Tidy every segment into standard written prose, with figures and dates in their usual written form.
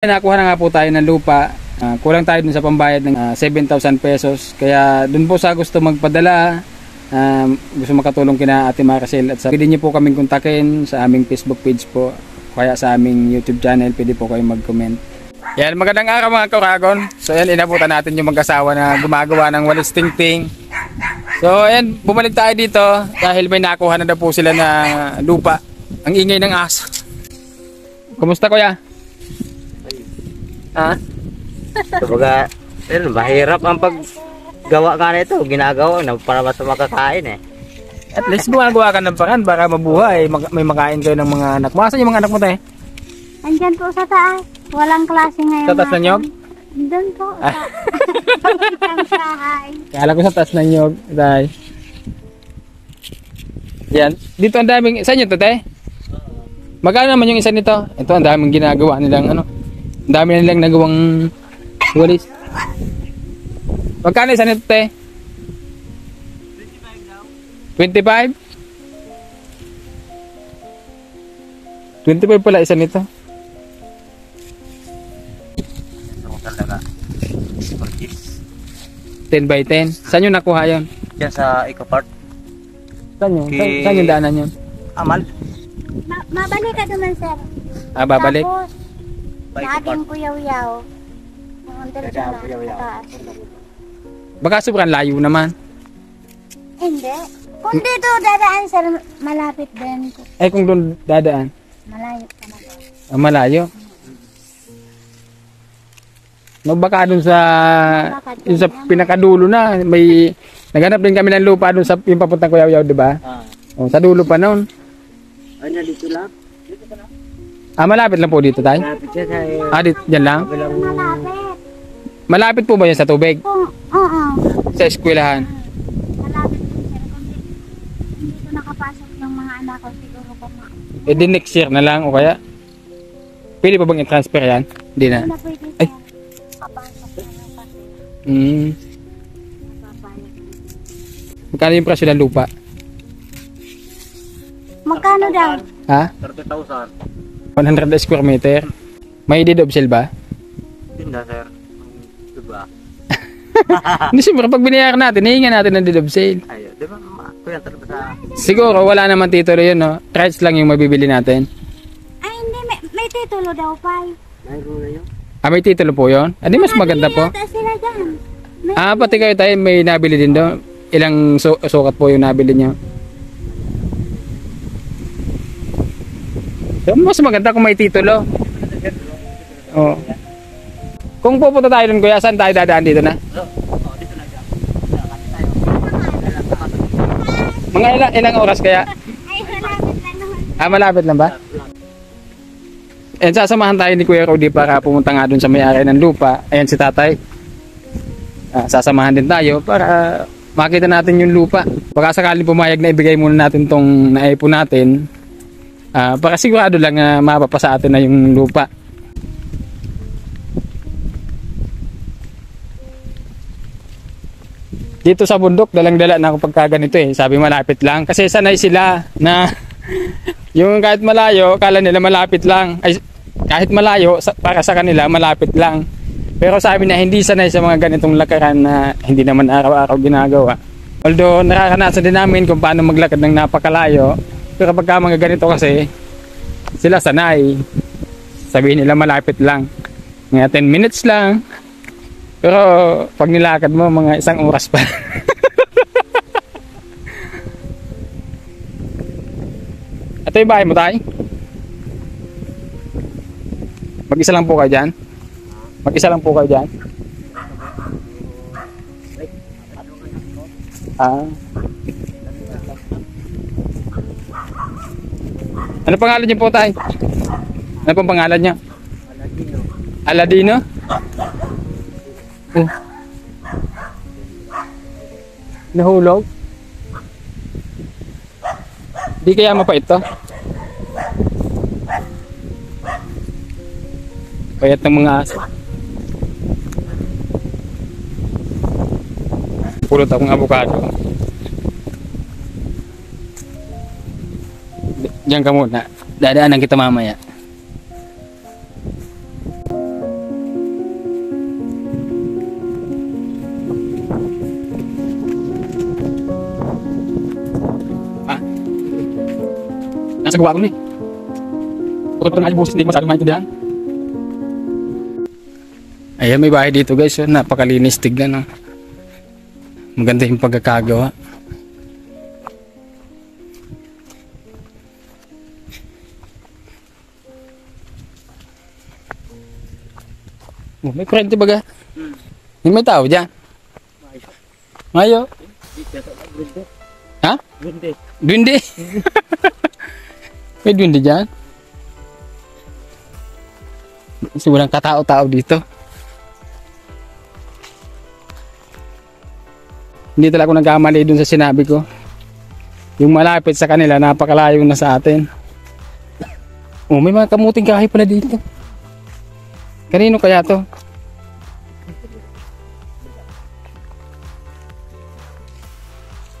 Nakuha na nga po tayo ng lupa. Kulang tayo dun sa pambayad ng 7,000 pesos. Kaya dun po sa gusto magpadala, gusto makatulong kina Ate Maricel. At pwede niyo po kaming kontakin sa aming Facebook page po. Kaya sa aming YouTube channel, pwede po kayong mag-comment. Yan, magandang araw mga Kuragon. So yan, inabutan natin yung mag-asawa na gumagawa ng walis tingting. So yan, bumalik tayo dito dahil may nakuha na daw po sila na lupa. Ang ingay ng aso. Kumusta kuya? Ha? Kumbaga, mahirap ang paggawa ka nito. Ginagawa na para mas makakain eh. At least gumagawa ka ng paraan para mabuhay. May makain kayo ng mga anak mo. Asan yung mga anak mo tayo? Andyan po sa taas. Walang klase ngayon. Sa taas ng nyog? Doon po. Isang sahay. Kala ko sa taas ng nyog. Tayo. Yan. Dito ang daming. Saan yun to tayo? Magkano naman yung isa nito? Ito ang daming ginagawa nilang ano. Ang dami na nilang nagawang walis. Magkano isa nito, te? 25? 25 pala isa nito. Ito talaga. 10 by 10. Saan yung nakuha yun? Diyan sa Eco-Park. Saan yun? Saan yung daanan yun? Amal. Mabalik ka naman, sir. Babalik? Tapos, laging kuyaw-yaw. Baka sobrang layo naman. Hindi. Kung dito dadaan, sir, malapit din. Kung doon dadaan? Malayo ka na. Malayo? No, baka doon sa pinakadulo na may naghanap din kami ng lupa doon sa yung papuntang Kuyaw-Yaw, di ba? Sa dulo pa noon. Ay, dito lang. Malapit lang po dito tayo? Dito, dyan lang? Malapit. Malapit po ba yan sa tubig? Oo. Sa eskwelahan? Malapit din, sir. Kung dito nakapasok yung mga anak ko, siguro pa Di next year na lang o kaya? Pwede pa bang i-transfer yan? Hindi na. na pwede, sir. Ay. Kapasok na lang kasi. Magkano yung presyo ng lupa? Magkano daw? Ha? 30,000. 100 square meter. May deed-of-sale ba? Hindi na, sir. Diba? Hindi, siyempre pag binayaran natin, hihingan natin ng deed-of-sale. Ayun, diba? Kuya, talaga sa... Siguro wala naman titulo yun, no? Rights lang yung mabibili natin. Ay, hindi. May titulo daw, Pai. Mayroon na yun. May titulo po yun? Di mas maganda po. Yata sila dyan. Pati kayo tayo may nabili din doon. Ilang sukat po yung nabili nyo? So, mas maganda kung may titulo. Oo. Kung pupunta tayo doon, kuya, saan tayo dadaan dito na? Dito na dyan. Mga ilang oras kaya? Ay, malapit lang naman. Malapit lang ba? And sasamahan tayo ni Kuya Rudy para pumunta nga doon sa may-ari ng lupa. Ayan si tatay. Sasamahan din tayo para makita natin yung lupa. Baka sakaling pumayag na ibigay muna natin tong naipon natin. Para sigurado lang na mapapasa atin na yung lupa. Dito sa bundok, dalang-dala na ako pagka ganito eh. Sabi malapit lang. Kasi sanay sila na yung kahit malayo, kala nila malapit lang. Ay, kahit malayo, para sa kanila malapit lang. Pero sabi na hindi sanay sa mga ganitong lakaran na hindi naman araw-araw ginagawa. Although nakakanasan din namin kung paano maglakad ng napakalayo. Pero pagka mga ganito kasi, sila sanay. Sabihin nila malapit lang. Mga 10 minutes lang. Pero pag nilakad mo, mga 1 oras pa. Ito yung bahay mo tayo? Mag-isa lang po kayo dyan? Mag-isa lang po kayo dyan? Ano pangalan niyo po tayo? Ano pong pangalan niyo? Aladino? Nahulog? Di kaya mapait to? Payat ng mga aso. Pulot akong avocado. Diyan ka muna. Dadaanan kita mamaya. Nasa gawa ko ni. Bukod pa nga yung busis, hindi ko masyadong maintindihan. Ayan, may bahay dito guys. So, napakalinis tignan. No? Maganda yung pagkakagawa. Oh, may kurente baga. May tao dyan. Mayo. Ha? Duwende. May duwende dyan. Kasi walang katao-tao dito. Hindi talaga ako nagkamali dun sa sinabi ko. Yung malapit sa kanila, napakalayo na sa atin. Oh, may mga kamuting kahoy pala dito. Kanino kaya to?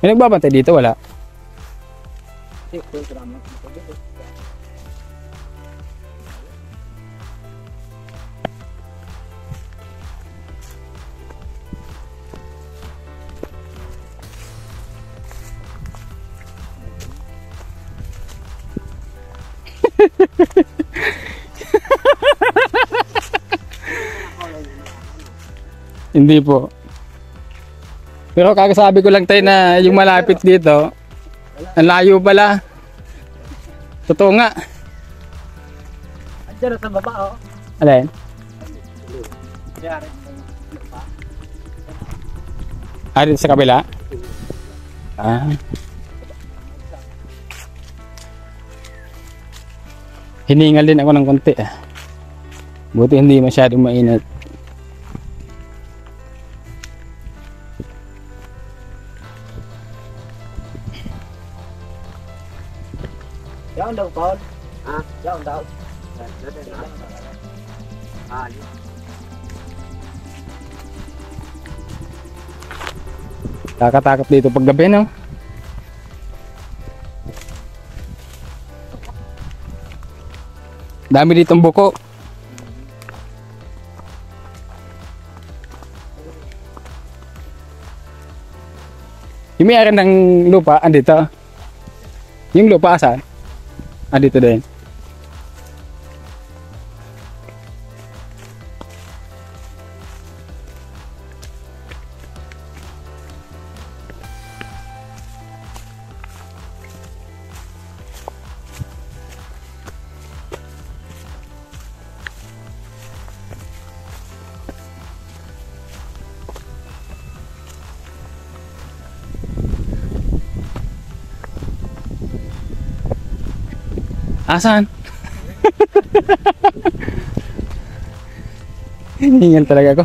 May nagbabantay dito, wala? Hindi po. Pero kakasabi ko lang tayo na yung malapit dito, ang layo pala. Totoo nga. Andiyan sa baba, oh. Alin? Ah, dito sa kabila? Ah. Hiningal din ako ng konti. Buti hindi masyadong mainit. Down daw, Paul. Ah, down daw. Kakatakot dito pag gabi, no? Dami ditong buko. Yung may-ari ng lupa, andito. Yung lupa, saan? Andito din. Asan? Hiningal talaga ako.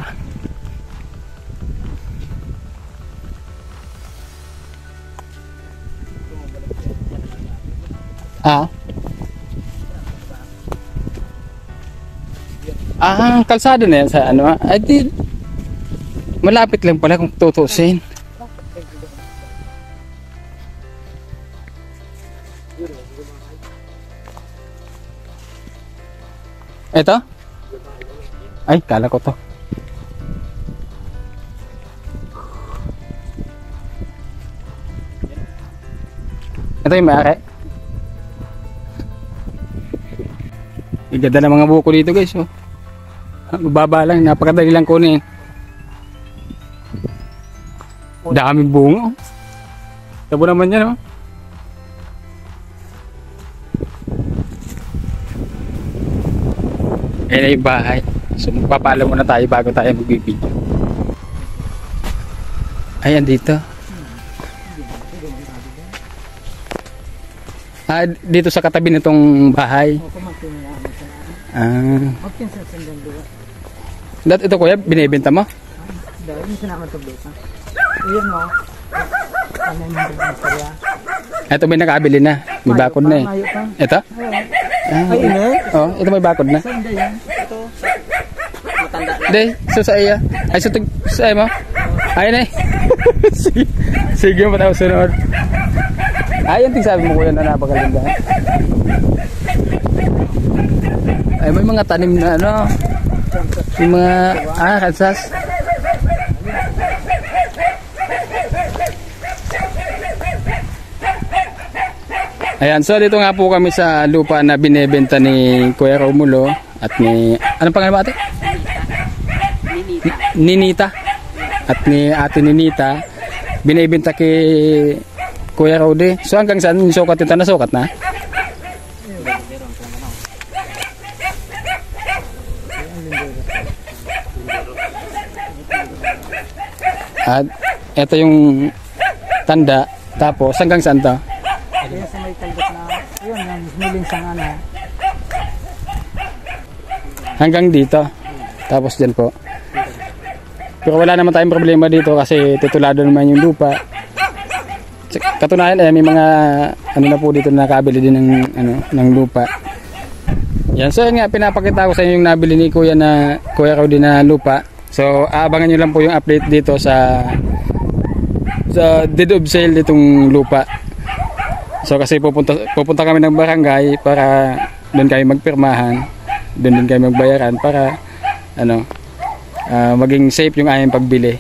Ah? Ah, kalsado na yan sa ano? Ay, di, malapit lang pala kung tutusin. Ito? Ay, kala ko to. Ito yung may-ari. Iganda ng mga buko dito guys. Oh. Mababa lang, napakadali lang kunin. Daming bunga. Tabo naman yan, oh. Ayan na yung bahay. So magpapaalam muna tayo bago tayo magbibideo. Ayan dito. Ah, dito sa katabi nitong bahay. Ah. Ito kuya, binibenta mo? Ito may nakabili na. May bakod na eh. Ito? Ah, oh, ito may bakod na. Day, so sa iya. Ay, so sa iya mo? Ayun eh. Sige mo tayo sunod. Ayun, sabi mo kuya na napakaganda. Ay, may mga tanim na ano. Yung mga, kalsas. Ayan, so dito nga po kami sa lupa na binebenta ni Kuya Romulo at ni, anong pangalan ba ate? Ninita. At ni ate Ninita, binebenta kay Kuya Rode. So hanggang saan yung sukat ito? Nasukat na? At ito yung tanda. Tapos hanggang saan to? Kaya sa may kalbot na, yun, yung miling sang ano. Hanggang dito. Tapos dyan po. Pero wala naman tayong problema dito kasi titulado naman yung lupa. Katunayan may mga ano na po dito na nakabili din ng lupa. Yan, so yun nga pinapakita ko sa inyo yung nabili ni Kuya Rowdy na lupa. So aabangan niyo lang po yung update dito sa deed of sale ditong lupa. So kasi pupunta kami ng barangay para doon kayo magpirmahan, doon din kayo magbayaran para maging safe yung aming pagbili.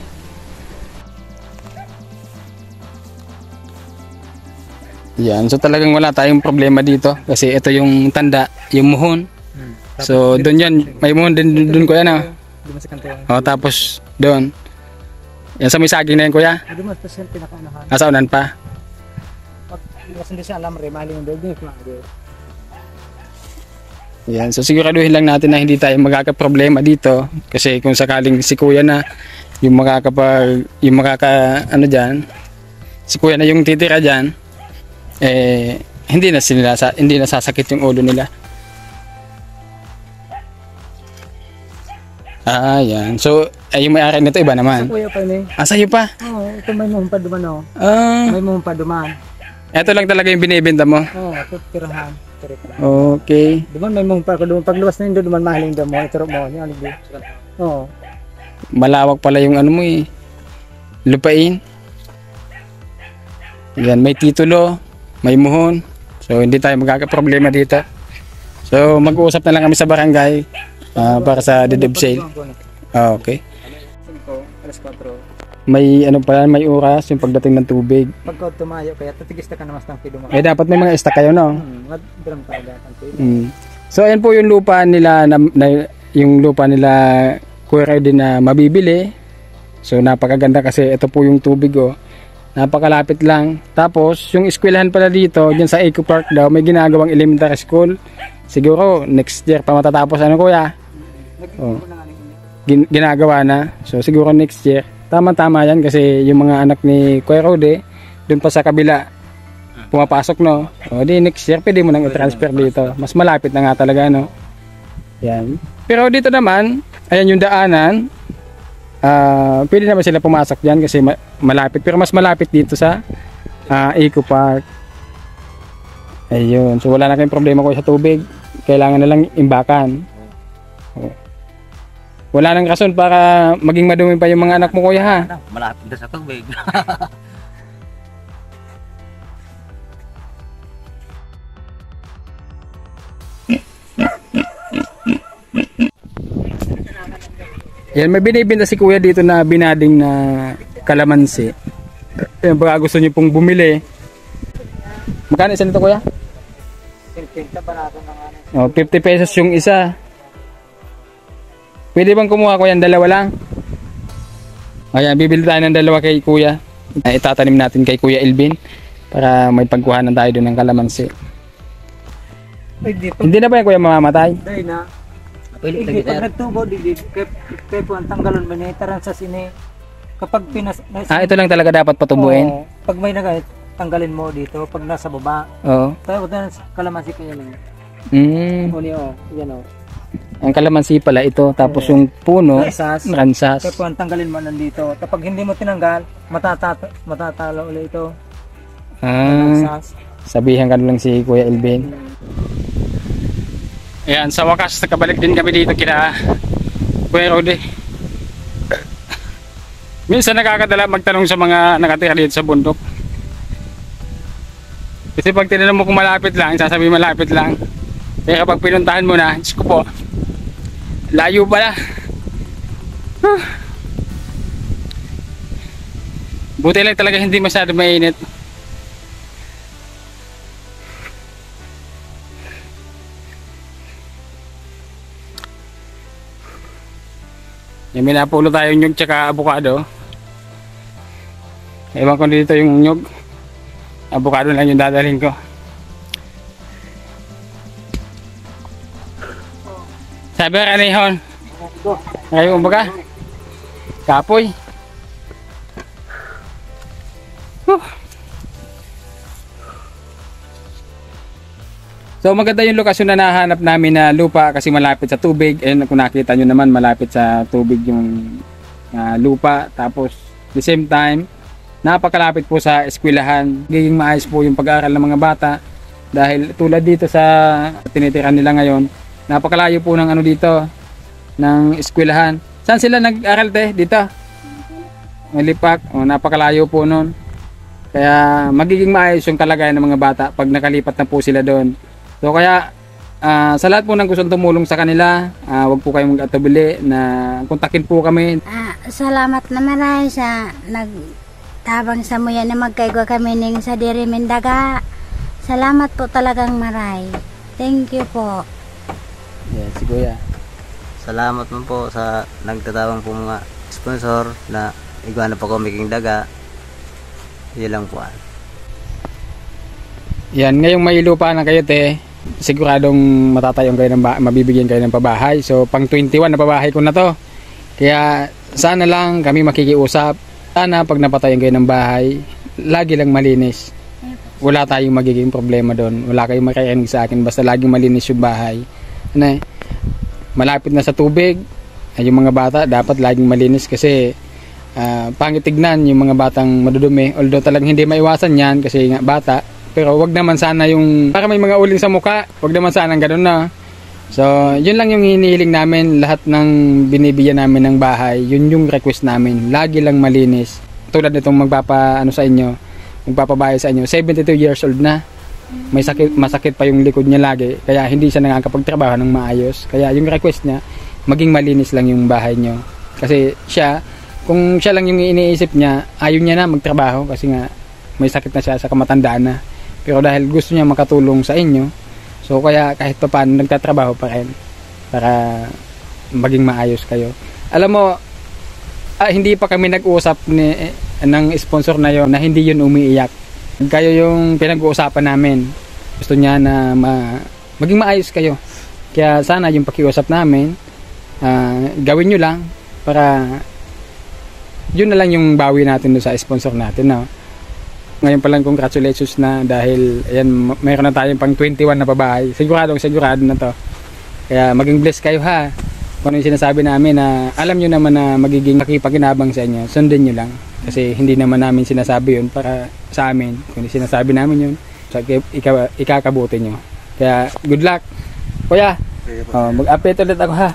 Yan, so talagang wala tayong problema dito kasi ito yung tanda, yung muhon. So doon yan, may muhon din doon Kuya na. Dumas sa kanto. O tapos doon. Yan sa may saging na yan Kuya. Dumas pa siya pinakaunahan. Nasa unan pa. Pag dumas hindi siya alam rin, mahaling yung building. Yan, so siguraduhin lang natin na hindi tayo magkakaproblema dito kasi kung sakaling si Kuya na yung si Kuya na yung titira diyan, hindi na sasakit yung ulo nila. Yan. So, yung may-ari nito iba naman. Sa kuya pa yun eh. Sa'yo pa? Oo, ito may muhong pa duman o. Ah, May muhong pa duman. ito lang talaga yung binibenta mo. Oo, ito tirahan. Tirik lang. Okay. Duman may muhong pa. Pag luwas na yun duman mahaling damo. Ituro mo. Yan, alibi. Oo. Malawak pala yung ano mo eh. Lupain. Yan, may titulo, may muhon. So, hindi tayo magkakaproblema dito. So, mag-uusap na lang kami sa barangay para sa deed of sale. Okay. 5, alas 4. May may oras yung pagdating ng tubig. Pagka tumayo, kaya tatigis na ka naman ng pido mo. Dapat may mga stock kayo, no? Drum tayo datan. So, ayan po yung lupa nila yung lupa nila Kuya Rowdy na mabibili. So, napakaganda kasi ito po yung tubig, oh. Napakalapit lang. Tapos, yung eskwelahan pala dito, dyan sa Eco Park daw, may ginagawang elementary school. Siguro, next year pa matatapos. Ano Kuya? Oh. Ginagawa na. So, siguro next year. Tama-tama yan kasi yung mga anak ni Kuya Rowdy, dun pa sa kabila, pumapasok, no? O, di next year, pwede mo nang i-transfer dito. Mas malapit na nga talaga, no? Yan. Pero dito naman, ayan yung daanan. Pwede naman sila pumasok dyan kasi malapit. Pero mas malapit dito sa Eco Park. Ayun. So wala na kayong problema ko sa tubig. Kailangan na lang imbakan. Wala nang rason para maging madumi pa yung mga anak mo Kuya ha. Malapit na sa tubig. Yan, may binibenta si Kuya dito na binading na kalamansi. Yan, baka gusto niyo pong bumili. Magkano isa nito Kuya? 50 pa natin ng ano. 50 pesos yung isa. Pwede bang kumuha Kuya? Dalawa lang? Ayan, bibili tayo ng dalawa kay Kuya. Itatanim natin kay Kuya Elvin para may pagkuhanan tayo doon ng kalamansi. Ay, dito. Hindi na ba yung Kuya mamamatay? Dahil na. Pwede Hindi, pag nagtubo, kaya po ang tanggalon, manitaran sa sini. Kapag Ito lang talaga dapat patubuin? Oo, pag may tanggalin mo dito, pag nasa baba. Oo. Tayo na kalamansi ko yan. Yan o. Ang kalamansi pala ito, tapos yung puno, ransas. Kaya po ang tanggalin mo nandito. Kapag hindi mo tinanggal, matatalo ulit ito. Ransas. Sabihan ka lang si Kuya Elvin. Ayan, sa wakas nakabalik din kami dito kina Kuya Rowdy. Minsan nakakadala magtanong sa mga nakatira dito sa bundok. Kasi pag tinanong mo kung malapit lang, sasabihin malapit lang. Pero kapag pinuntahan mo na, Diyos ko po, layo pala. Buti lang talaga hindi masyado mainit. Yung minapulo tayo nyug tsaka avocado. Ewan ko dito yung nyug. Avocado lang yung dadalhin ko. Sabi ka kanihon. Ngayon ba ka? Kapoy. So maganda yung lokasyon na nahanap namin na lupa kasi malapit sa tubig. Ayun, kung nakita nyo naman malapit sa tubig yung lupa. Tapos the same time napakalapit po sa eskwelahan. Giging maayos po yung pag-aaral ng mga bata. Dahil tulad dito sa tinitirahan nila ngayon, napakalayo po ng ano dito, ng eskwelahan. Saan sila nag-aral dito? Malipak. O, napakalayo po nun. Kaya magiging maayos yung kalagayan ng mga bata pag nakalipat na po sila doon. So kaya sa lahat po ng gustong tumulong sa kanila, wag po kayong mag-atubili na kontakin po kami. Salamat na maray sa nagtabang sa muya na magkaigwa kami ning sa diri Mindaga. Salamat po talagang maray. Thank you po. Yes, si Kuya. Salamat man po sa nagtatawang po mga sponsor na iguana pa ko making daga. Yun lang po. Yan, ngayong may lupa na kayo siguradong matatayong kayo mabibigyan kayo ng pabahay. So pang 21 na pabahay ko na to. Kaya sana lang kami makikiusap. Sana pag napatayon kayo ng bahay, lagi lang malinis. Wala tayong magiging problema doon. Wala kayong makikinig sa akin basta laging malinis yung bahay. Ano, malapit na sa tubig, yung mga bata dapat laging malinis kasi pangit tignan yung mga batang madudumi. Although talagang hindi maiwasan yan kasi nga bata. Pero wag naman sana yung para may mga uling sa mukha. Wag naman sana ganoon na. So, yun lang yung hinihiling namin. Lahat ng binibigyan namin ng bahay, yun yung request namin. Lagi lang malinis. Tulad nitong sa inyo, magpapabahay sa inyo. 72 years old na. Masakit pa yung likod niya lagi. Kaya hindi siya nakakapagtrabaho ng maayos. Kaya yung request niya, maging malinis lang yung bahay nyo. Kasi kung siya lang yung iniisip niya, ayaw niya na magtrabaho kasi nga may sakit na siya sa kamatandaan na. Pero dahil gusto niya makatulong sa inyo, so kaya kahit pa paano nagtatrabaho pa rin para maging maayos kayo. Alam mo, hindi pa kami nag-uusap ng sponsor na yon na hindi yun umiiyak. Kayo yung pinag-uusapan namin. Gusto niya na maging maayos kayo. Kaya sana yung pakiusap namin, gawin nyo lang para yun na lang yung bawi natin doon sa sponsor natin. No? Ngayon pa lang congratulations na dahil ayan, mayroon na tayong pang 21 na babae. Sigurado na to. Kaya maging blessed kayo ha. Kung ano yung sinasabi namin na alam nyo naman na magiging makipaginabang sa inyo, sundin nyo lang. Kasi hindi naman namin sinasabi yun para sa amin. Kung sinasabi namin yun, so ikakabuti nyo. Kaya good luck. Kuya, mag-update ulit ako ha.